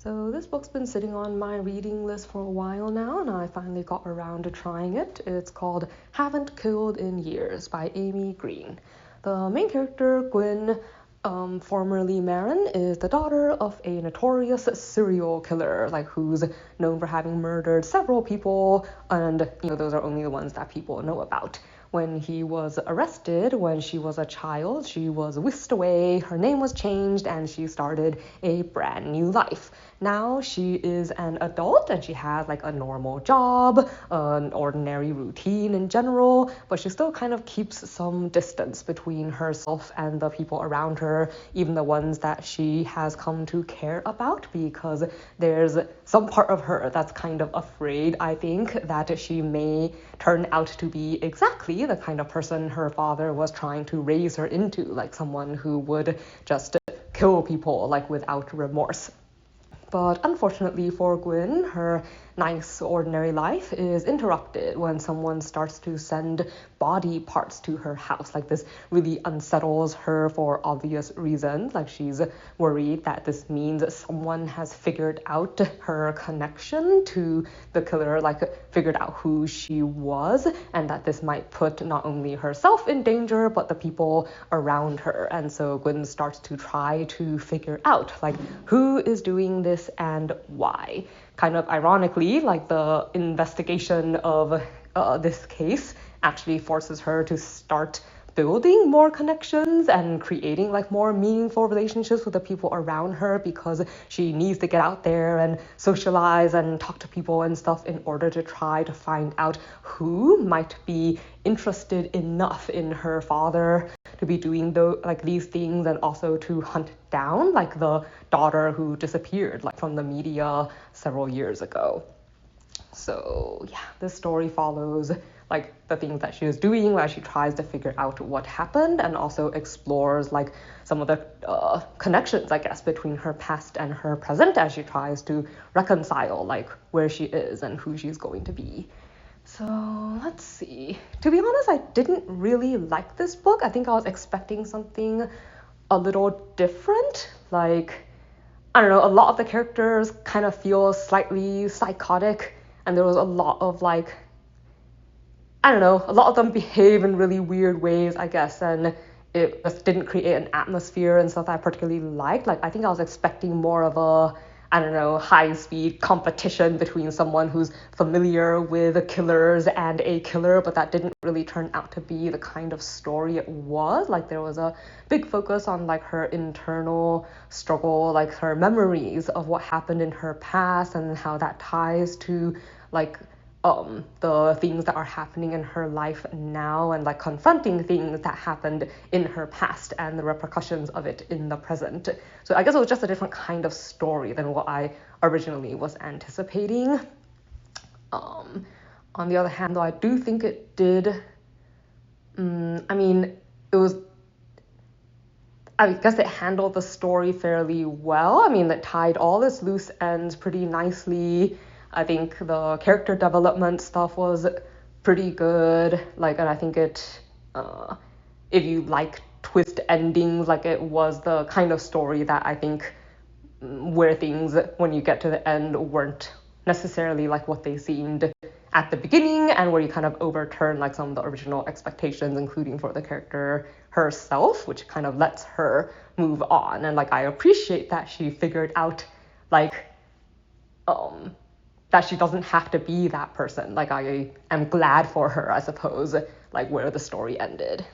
So this book's been sitting on my reading list for a while now, and I finally got around to trying it. It's called Haven't Killed in Years by Amy Green. The main character, Gwyn, formerly Marin, is the daughter of a notorious serial killer, who's known for having murdered several people, and those are only the ones that people know about. When he was arrested when she was a child, she was whisked away, her name was changed, and she started a brand new life. Now she is an adult and she has a normal job, an ordinary routine in general, but she still kind of keeps some distance between herself and the people around her, even the ones that she has come to care about, because there's some part of her that's kind of afraid, I think, that she may turn out to be exactly the kind of person her father was trying to raise her into, someone who would just kill people without remorse. But unfortunately for Gwyn, her nice, ordinary life is interrupted when someone starts to send body parts to her house. This really unsettles her for obvious reasons. She's worried that this means someone has figured out her connection to the killer, figured out who she was, and that this might put not only herself in danger, but the people around her. And so Gwyn starts to try to figure out, who is doing this and why. Kind of ironically, the investigation of this case actually forces her to start building more connections and creating more meaningful relationships with the people around her, because she needs to get out there and socialize and talk to people and stuff in order to try to find out who might be interested enough in her father to be doing these things, and also to hunt down the daughter who disappeared from the media several years ago. So yeah, this story follows the things that she was doing, where she tries to figure out what happened, and also explores some of the connections, I guess, between her past and her present, as she tries to reconcile where she is and who she's going to be. So let's see. To be honest, I didn't really like this book. I think I was expecting something a little different. I don't know, a lot of the characters kind of feel slightly psychotic, and there was a lot of I don't know, a lot of them behave in really weird ways, I guess, and it just didn't create an atmosphere and stuff that I particularly liked. I think I was expecting more of a, I don't know, high-speed competition between someone who's familiar with killers and a killer, but that didn't really turn out to be the kind of story it was. There was a big focus on her internal struggle, her memories of what happened in her past and how that ties to the things that are happening in her life now, and confronting things that happened in her past and the repercussions of it in the present. So I guess it was just a different kind of story than what I originally was anticipating. On the other hand, though, I do think it did, I guess it handled the story fairly well. It tied all its loose ends pretty nicely. I think the character development stuff was pretty good, and I think it, if you like twist endings, it was the kind of story that I think where things, when you get to the end, weren't necessarily what they seemed at the beginning, and where you kind of overturn some of the original expectations, including for the character herself, which kind of lets her move on. And I appreciate that she figured out that she doesn't have to be that person. I am glad for her, I suppose, where the story ended.